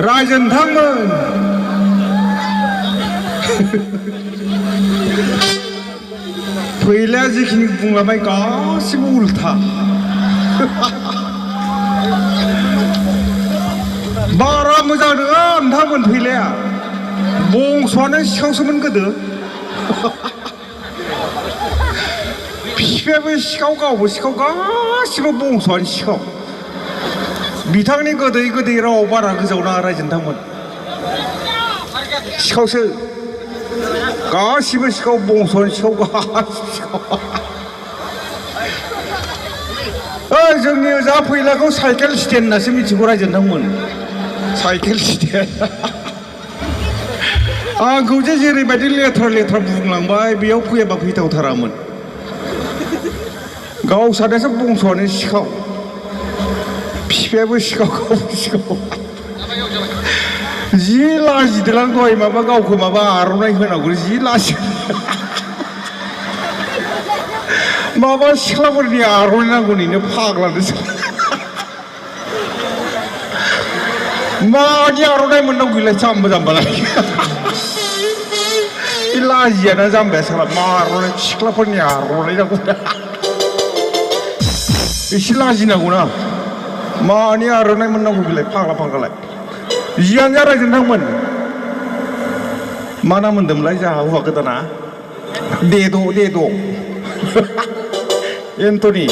रायजोनथांमोन फैलाया जिखिनि बुंलाबाय गासिबो उल्था बारा मोजां नङा नोंथांमोन फैलाया बंस'आनो सिखावसोमोन गोदो बिफायाबो सिखाव गावबो सिखाव गासिबो बंस'आनो सिखाव बिथांनि गोदै गोदै राव बारा गोजाव नाङा रायजोनथांमोन सिखावसो गासिबो सिखाव बंस'आनो सिखाव गासिबो सिखाव जोंनि ओजा फैलाखौ साइकेल स्टेन्ड होननासो मिथिगौ रायजोनथांमोन साइकेल स्टेन्ड आंखौ जे जेरैबायदि लेथ्रा लेथ्रा बुंलांबाय बेयाव फैयाबा फैथावथारामोन गावसानासो बंस'आनो सिखाव बिफायाबो सिखाव गावबो सिखाव जि लाजिदोलां दहाय माबा गावखौ माबा आर'नाइ होनांगौ जि लाजि माबा सिख्लाफोरनि आर'नाइ नांगौनिनो फाग्लानो मानि आर'नाइ मोननांगौ गैला जाम्बा जाम्बालाय लाजियाना जाम्बाया साला मा आर'नाइ सिख्लाफोरनि आर'नाइ नांगौ एसे लाजिनांगौना मानि आर'नाइ मोननांगौ बिलाय फाग्ला फाग्लालाय जियानो जा रायजोनथांमोन मा नाम मोन्दोंमोनलाय जोंहा हौवा गोदाना देद' एन्टनि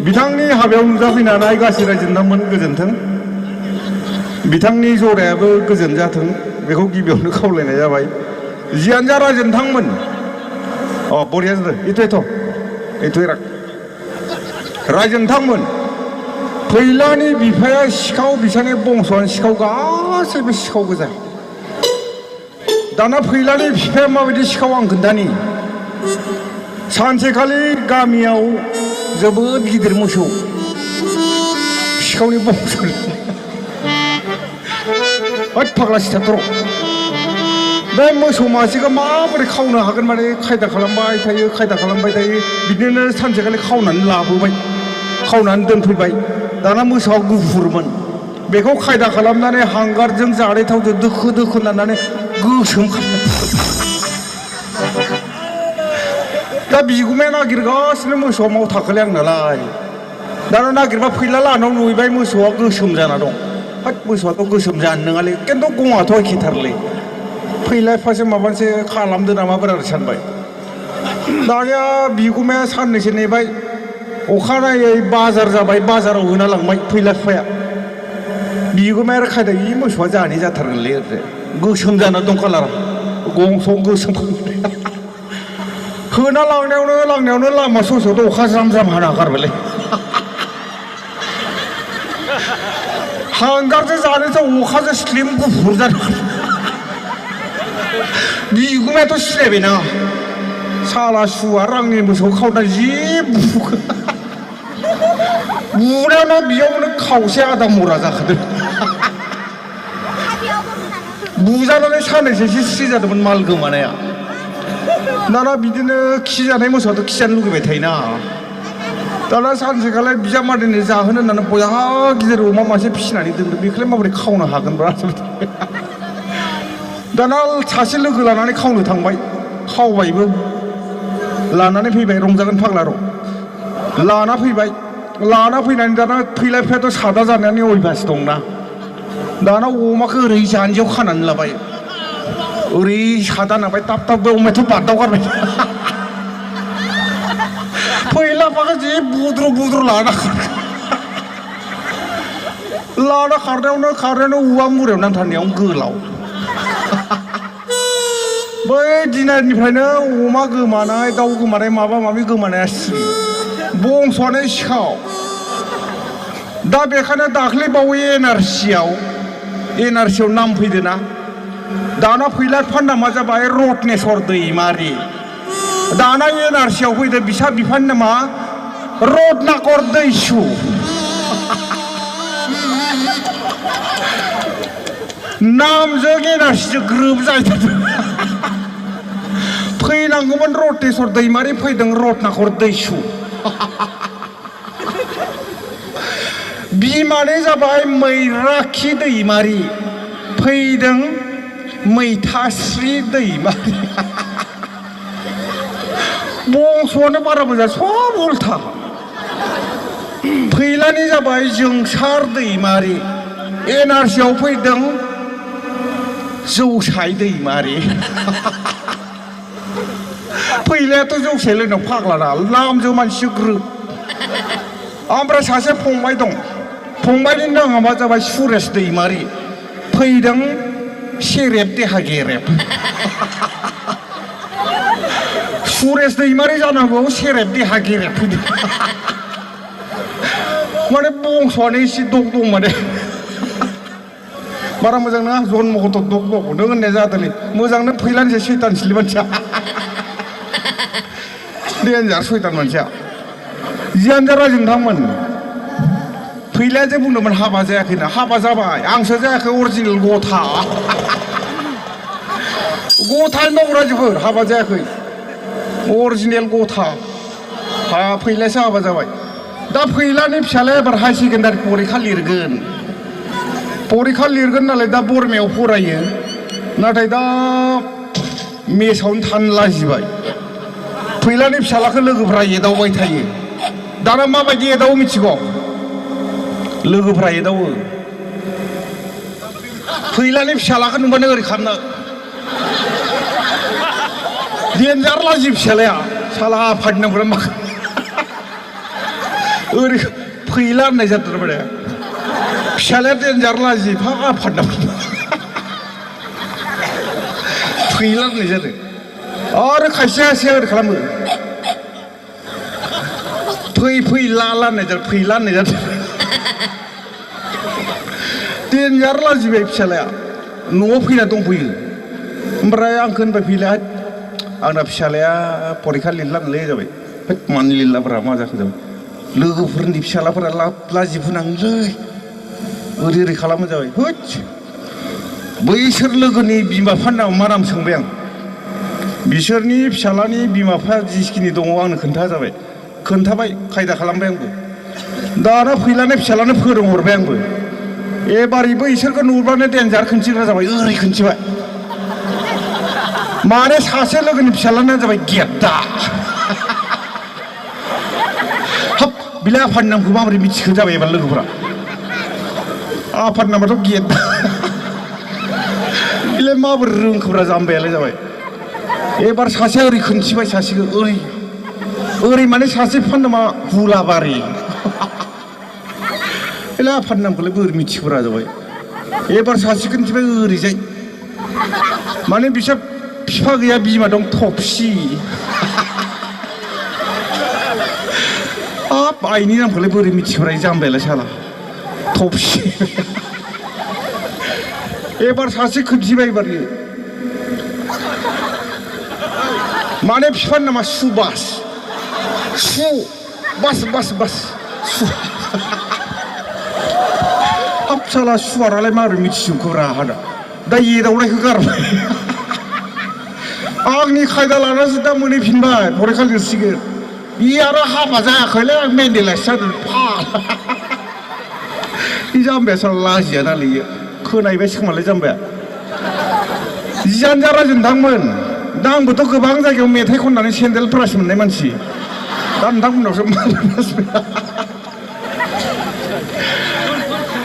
बिथांनि हाबायाव नुजाफैनानै गासै रायजोनथांमोन गोजोन्थों बिथांनि जरायाबो गोजोन जाथों बेखौ गिबियावनो खावलायनाय जाबाय जियानो जा रायजोनथांमोन बरिया जादों एथ' रायजोनथांमोन फैलानि बिफाया सिखाव बिसानि बंस'आनो सिखाव गासैबो सिखाव गोजा दाना फैलानि बिफाया माबायदि सिखाव आं खोन्थानि सानसेखालि गामियाव जोबोद गिदिर मोसौ सिखावनि बंस' होद फाग्ला सिथार बे मोसौ मासेखौ माबोरै खावनो हागोन माने खायदा खालामबाय थायो बिदिनो सानसेखालि खावनानै लाबोबाय खावनानै दोनफैबाय दाना मोसौआ गुफुरमोन बेखौ खायदा खालामनानै हांगारजों जानाय थावजों दोखो दोखो नाननानै गोसोम दा बिगुमाया नागिरगासिनो मोसौआ माव थाखोलाय आं नालाय दाना नागिरबा फैला लानाव नुहैबाय मोसौआ गोसोम जाना दं होद मोसौआथ' गोसोम जानो नङालै खिन्थु गङाथ' एखेथारलै फैलायफासो माबा मोनसे खालामदो नामाफोर आरो सानबाय दानिया बिगुमाया साननैसो नेबाय अखानायै बाजार जाबाय बाजाराव होना लांबाय फैलाफाया बिगुमाया आरो खायदा इ मोसौआ जानाय जाथारगोनलै ओरै गोसोम जाना दं कालारा गंसं गोसोम होना लांनायावनो लामा ससेयावथ' अखा ज्राम ज्राम हाना गारबायलै हांगारजों जानोसो अखाजों स्लिम गुफुर जादों बिगुमायाथ' सिनायबायना साला सुवा रांनि मोसौ खावना जि बुनायावनो बेयावनो खावसे आदा मरा जाखादों बुजानानै साननैसो स्रि जादोंमोन माल गोमानाया दाना बिदिनो खिजानाय मोसौआथ' खिजानो लुगैबाय थायोना दाना सानसेखालि बिजामादैनो जाहोनो होननानै बयहा गिदिर अमा मासे फिसिनानै दोनदों बेखौलाय माबोरै खावनो हागोनब्रा दाना सासे लोगो लानानै खावनो थांबाय खावबायबो लानानै फैबाय रंजागोन फाग्ला र' लाना फैनानै दाना फैलायफायाथ' सादा जानायनि अयभास दंना दाना अमाखौ ओरै जानजियाव खानानै लाबाय ओरै सादा नांबाय ताब बे अमायाथ' बारदाव गारबाय फैलाफाखौ जि बुद्रु लाना खारनायावनो औवा मुरायाव नांथारनायावनो गोलाव बै दिननिफ्रायनो अमा गोमानाय दाउ गोमानाय माबा माबि गोमानाया सिरि बंस'आनो सिखाव दा बेखायनो दाख्लै बावै एनआरसियाव नाम फैदोना दाना फैलाफा नामा जाबाय रत्नेस्वर दैमारि दाना एनआरसियाव फैदो बिसा बिफानि नामा रत्नाकर दैसु नामजों एनआरसिजों ग्रोब जायो फैनांगौमोन रत्नेस्वर दैमारि फैदों रत्नाकर दैसु बिमाने जाबाय मैराखि दैमारि फैदों मैथास्रि दैमारि बंस'आनो बारा मोजां सब उल्था फैलानि जाबाय जोंसार दैमारि एनआरसिआव फैदों जौसाय दैमारि फैलायाथ' जौसाय लोंनायाव फाग्लाना लामजो मानसि ग्रोब ओमफ्राय सासे फंबाय दं फंबायनि नामा जाबाय सुरेश दैमारि फैदों सेरेब देहा गेरेब सुरेश दैमारि जानांगौ सेरेब देहा गेरेब फैदों माने बंस'आनो एसे दग दं माने बारा मोजां नङा जन्मगत' दग दग नों होननाय जादोंलै मोजां नों फैलानिसो सैतानसोलै मानसिया देन्जार सैतान मानसिया जियानो जा रायजो नोंथांमोन फैलाया जे बुंदोंमोन हाबा जायाखैना हाबा जाबाय आंसो जायाखै अरिजिनेल गथा गथायैनो दं रायजोफोर हाबा जायाखै अरिजिनेल गथा हा फैलायासो हाबा जाबाय दा फैलानि फिसालाया एबार हायार सेकेन्डारि परिखा लिरगोन नालाय दा बरमायाव फरायो नाथाय दा मेसावनो थानो लाजिबाय फैलानि फिसालाखौ लोगोफ्रा एदावबाय थायो दाना माबायदि एदावो मिथिगौ लोगोफ्रा एदावो फैलानि फिसालाखौ नुबानो ओरै खालामना देन्जार लाजि फिसालाया साला आफादनांगौ मा ओरै फैला होननाय जादों माने फिसालाया देन्जार लाजि फा आफादनांगौ फैला होननाय जादों आरो खायसे ओरै खालामो फैला होननाय जादों फैला होननाय जादों देन्जार लाजिबाय फिसालाया न'आव फैना दंफैयो ओमफ्राय आंखौ होनबाय फैलाया आंना फिसालाया परिखा लिरलांलै जाबाय मानो लिरलाब्रा मा जाखो जाबाय लोगोफोरनि फिसालाफोरा लाजि फोनाङोलै ओरै खालामो जाबाय होद बैसोर लोगोनि बिमा बिफानि नाम मा नाम सोंबाय आं बिसोरनि फिसालानि बिमा बिफाया जिखिनि दङ आंनो खोन्था जाबाय खोन्थाबाय खायदा खालामबाय आंबो दाना फैलानि फिसालानो फोरोंहरबाय आंबो एबारैबो इसोरखौ नुबानो देन्जार खोन्थिग्रा जाबाय ओरै खोन्थिबाय माने सासे लोगोनि फिसालाना जाबाय गेद्दा हाब बिलाय आफादनि नामखौ माबोरै मिथिखो जाबाय एबार लोगोफ्रा आफादनि नामाथ' गेद्दा बिलाय माबोरै रोंखोब्रा जाम्बायालाय जाबाय एबार सासे ओरै खोन्थिबाय सासेखौ ओरै माने सासे फान्नामा हुलाबारि बिलाय आफादनि नामखौलाय बोरै मिथिखोब्रा जाबाय एबार सासे खोन्थिबाय ओरैजाय माने बिसोर बिफा गैया बिमा दं थफसि हाब आइनि नामखौलाय बोरै मिथिखोब्रा जाम्बायालाय साला थफसि एबार सासे खोन्थिबाय एबार माने बिफानि नामा सुबास बास हाब साला सुवारालाय माबोरै मिथिजोबखोब्रा दा एदावनायखौ गारबाय आंनि खायदा लानानैसो दा मोनहैफिनबाय परिखा लिरसिगोन बे आरो हाबा जायाखैलै आं मेन्डेलासो जादों बे जाम्बाया साला लाजिया नालाय खोनायबायसो खोमालाय जाम्बाया जियानो जा रायजो नोंथांमोन दा आंबोथ' गोबां जायगायाव मेथाइ खननानै सेन्देल प्राइज मोननाय मानसि दा नोंथांमोननावसो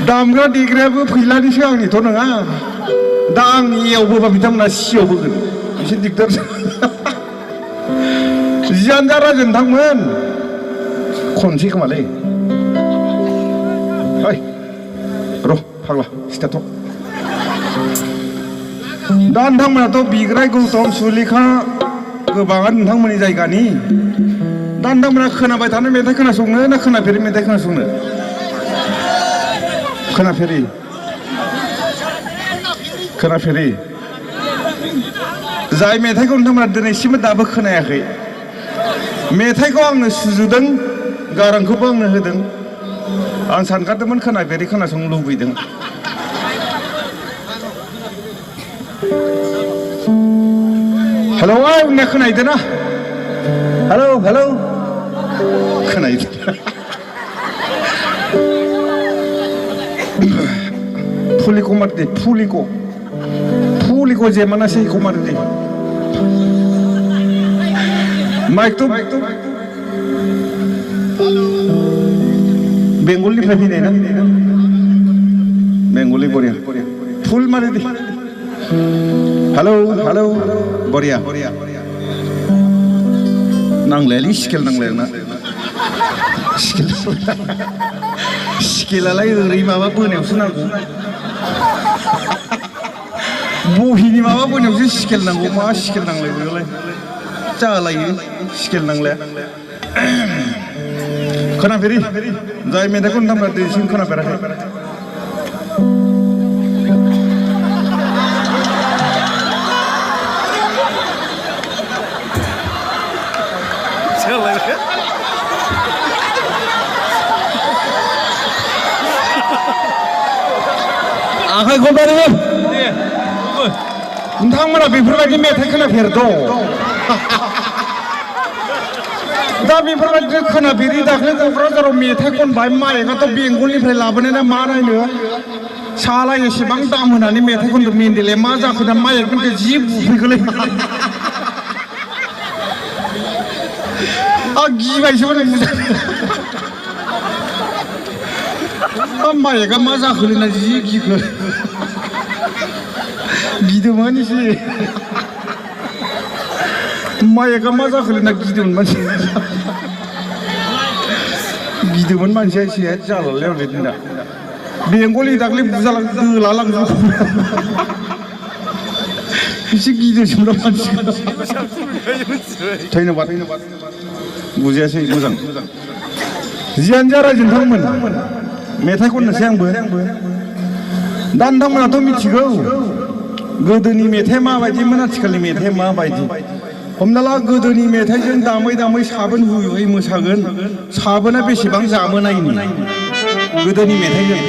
दामग्रा देग्रायाबो फैलानिसो आंनिथ' नङा दा आं एयावबोबा बिथांमोना सियाव बोगोन एसे दिगदार जियानो जा रायजो नोंथांमोन खनसै खोमालै ओइ र' फाग्ला सिथाथ' दा नोंथांमोनाथ' बिग्राय गौतम सुलेखा गोबाङानो नोंथांमोननि जायगानि दा नोंथांमोना खोनाबाय थानाय मेथाइ खोनासंनो ना खोनाफेरि मेथाइ खोनासंनो खोनाफेरि जाय मेथाइखौ नोंथांमोना दिनैसिमबो दाबो खोनायाखै मेथाइखौ आंनो सुजुदों गारांखौबो आंनो होदों आं सानगारदोंमोन खोनाफेरि खोनासंनो लुबैदों हेलौ आंनिया खोनाहैदों ना हेलौ खोनाहैदों 풀리고 말이지 풀리고 제만나 세이고 말이지 마이크도 벵골리 파비네나 벵골리 버리야 풀 말이지 할로 버리야 낭래리 시킬 낭래나 시킬라라이 의리마와 보내없어 나고 모히니 마와 보내없어 시킬나고 마 시킬낭래 그래 짜라이 시킬낭래 커나베리 자이 메다군 남라데 신 커나베라 아하이 고바르 नोंथांमोना बेफोरबायदि मेथाइ खोनाफेरदों दा बेफोरबायदि खोनाफेरि दाख्लै क'क्राझाराव मेथाइ खनबाय माइकआथ' बेंगलनिफ्राय लाबोनाय ना मा नायनो साला एसेबां दाम होनानै मेथाइ खनदों मेन्डेले मा जाखो दा माइकनिफ्राय जि बुफैगोलै आं गिबायसोमोन माइकआ मा जाखोलै ना जि गिखो गिदोंमोन एसे माइकआ मा जाखोलै ना गिदोंमोन मानसिया गिदोंमोन मानसिया एसे जालालै आंना बेंगलि दाख्लै दोलालांजोब एसे गिदोंसोमोन मानसिया धन्यबाद बुजियासै मोजां जियानो जा रायजो नोंथांमोन मेथाइ खननोसै आंबो दा नोंथांमोनाथ' मिथिगौ गोदोनि मेथाइ माबायदिमोन आथिखालनि मेथाइ माबायदि हमना ला गोदोनि मेथाइजों दामै दामै साबोन हुयै मोसागोन साबोना बेसेबां जामोनायनि गोदोनि मेथाइजों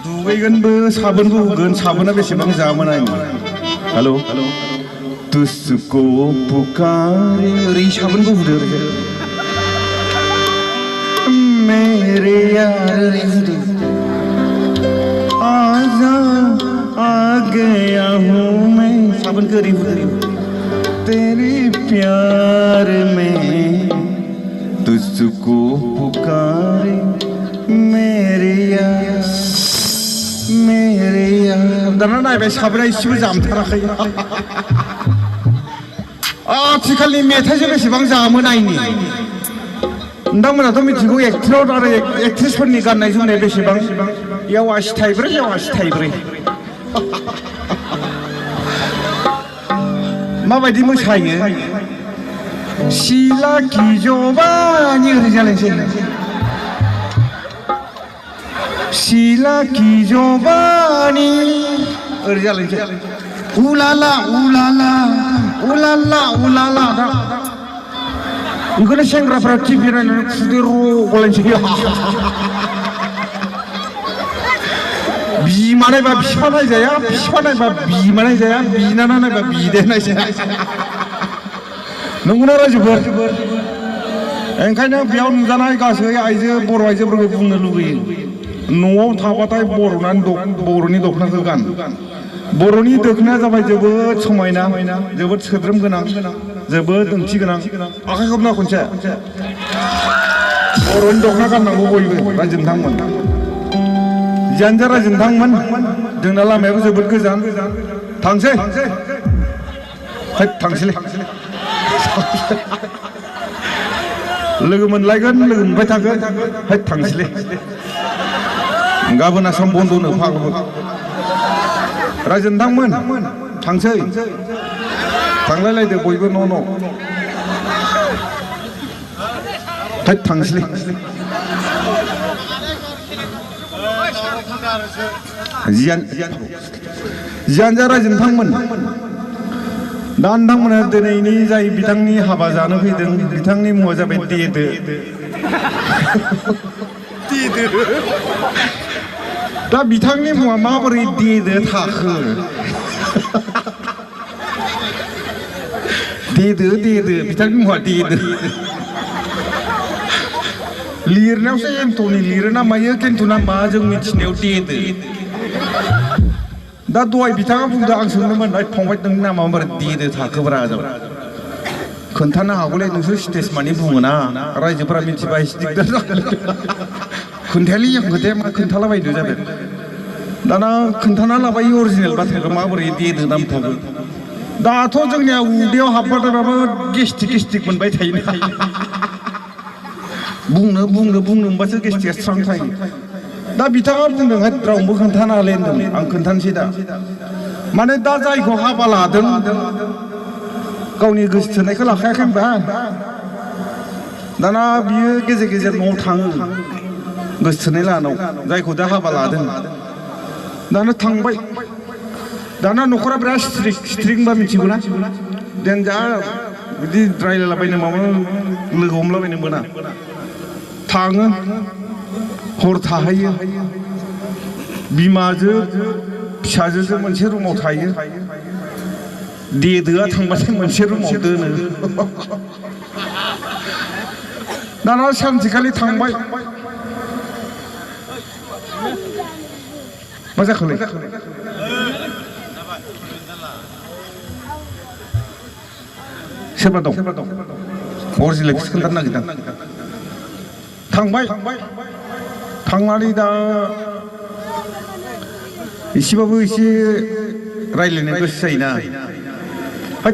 दुगैगोनबो साबोनबो हुगोन साबोना बेसेबां जामोनायनि हेल' तुझको पुकारे ओरै साबोनबो हुदो मेरे यार आजा आ गया हूँ मैं साबन करी तेरे प्यार में तुझको पुकारे मेरे यार दाना नायबाय साबोना एसेबो जामथाराखै आथिखालनि मेथाइजों बेसेबां जामो नायनि नोंथांमोनाथ' मिथिगौ एक्टर आरो एक्ट्रेसफोरनि गाननाय जोमनाय बेसेबां याव आसि थाइब्रै माबायदि मोसायो सिला की जवानी ओरै जालायसै सिला की जवानी ओरै जालायसै उलाला उलाला उलाला उलाला बेखौनो सेंग्राफ्रा टिभि नायनानै खुदै रग'लायनोसै बिमा नायबा बिफा नायजाया बिफा नायबा बिमा नायजाया बिनाना नायबा बिदे नायजाया नंगौना रायजोफोर ओंखायनो बेयाव नुजानाय गासै आइजो बर' आइजोफोरखौ बुंनो लुगैयो न'आव थाबाथाय बर'नि दख'नाखौ गान बर'नि दख'नाया जाबाय जोबोद समायना जोबोद सोद्रोम गोनां जोबोद ओंथि गोनां आखाइ खबना खनसे बर'नि दख'ना गाननांगौ बयबो रायजो नोंथांमोन जियानो जा रायजो नोंथांमोन जोंना लामायाबो जोबोद गोजान थांसै थांसैलै लोगो मोनलायगोन लोगो मोनबाय थागोन थांसैलै गाबोन आसाम बन्द'नो फाग्लाफोर रायजो नोंथांमोन थांसै थांलायलायदो बयबो न' थांसैलै जियानो जा रायजो नोंथांमोन दा नोंथांमोना दिनैनि जाय बिथांनि हाबा जानो फैदों बिथांनि मुङा जाबाय देदो दा बिथांनि मुङा माबोरै देदो थाखो देदो बिथांनि मुङा देदो लिरनायावसो एन्ट'नि लिरो ना मायो खिन्थु नामा जों मिथिनायाव देदो दा दहाय बिथाङा बुंदों आं सोंदोंमोन फंबाय नोंनि नामा बोरै देदो थाखोब्रा जाबाय खोन्थानो हागौलै नोंसोर स्टेज मानि बुङोना रायजोफोरा मिथिबा एसे दिगदार जागोन खोन्थायालै आं खोथाया मा खोन्थालाबायदो जाबाय दाना खोन्थाना लाबाय अरिजिनेल बाथ्राखौ माबोरै देदो नाम थागो दाथ' जोंनिया उदैयाव हाबबाथाय माबा गेस्टिक मोनबाय थायो बुंनो होनबासो गेस्टिकआ स्रां थायो दा बिथाङा बुंदों रावबो खोन्थानो हालै होनदों आं खोन्थानोसै दा माने दा जायखौ हाबा लादों गावनि गोसो थोनायखौ लाखायाखै होनबा दाना बियो गेजेर न'आव थाङो गोसो थोनाय लानाव जायखौ दा हाबा लादों दाना थांबाय दाना न'खरा बिराद स्ट्रिक्ट बा मिथिगौ ना देनजार बिदि रायलायलाबायनो माबा लोगो हमलाबायनो मोना थाङो हर थाहैयो बिमाजों फिसाजोजों मोनसे रुमाव थायो देदोआ थांबाथाय मोनसे रुमाव दोनो दाना सानसेखालि थांबाय मा जाखोलै सोरबा दं अरिजिनेलखौसो खोन्थानो नागिरदों थांबाय थांनानै दा एसेबाबो एसे रायज्लायनो गोसो जायोना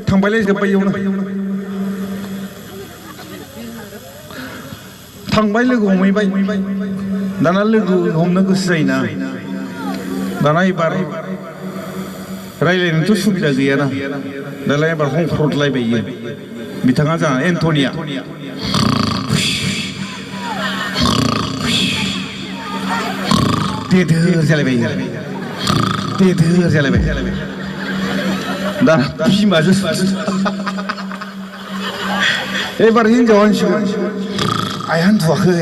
थांबायलाय जोब्बाय इयावनो थांबाय लोगो हमहैबाय दाना लोगो हमनो गोसो जायोना दाना एबार रायज्लायनोथ' सुबिदा गैयाना दालाय एबार हंख्रदलायबाय इयो बिथाङा जाना एन्ट'निया देदो जालायबाय दा बिमाजों एबार हिनजावा होनसिगोन आइ हान्थुवाखै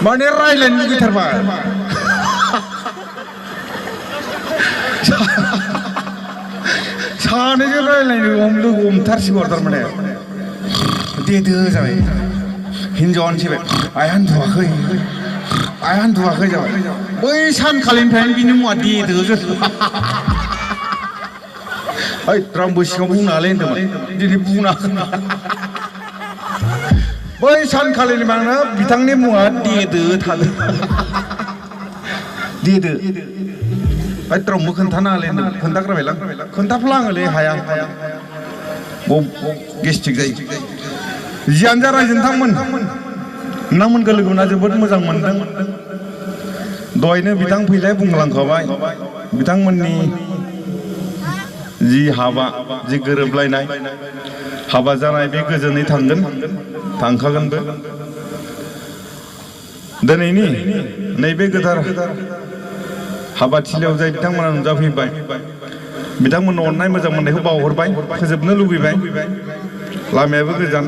माने रायज्लायनो लुगैथारबाय सानैजों रायज्लायनो लोगो हमथारसिगौ थारमाने देदो जाबाय हिनजावानो सिबाय आइ हान्थुवाखै जाबाय बै सानखालिनिफ्रायनो बिनि मुङा देदो रावबो सिगाङाव बुंनो हालै होनदोंमोन दिनै बुंना बै सानखालिनिफ्रायनो बिथांनि मुङा देदो थादों देदो रावबो खोन्थानो हालै होनदों खोन्थाग्राबायलां खोन्थाफ्लाङोलै हाया गेस्टिक जायो जियानो जा रायजोनो नोंथांमोनखौ लोगो मोना जोबोद मोजां मोनदों दहायनो बिथां फैलाय बुंलांखाबाय बिथांमोननि जि हाबा जि गोरोबलायनाय हाबा जानाय बे गोजोनै थांखागोनबो दिनैनि नैबे गोथार हाबाथिलियाव जाय बिथांमोना नुजाफैबाय बिथांमोननो अननाय मोजां मोननायखौ बावहरबाय फोजोबनो लुबैबाय लामायाबो गोजान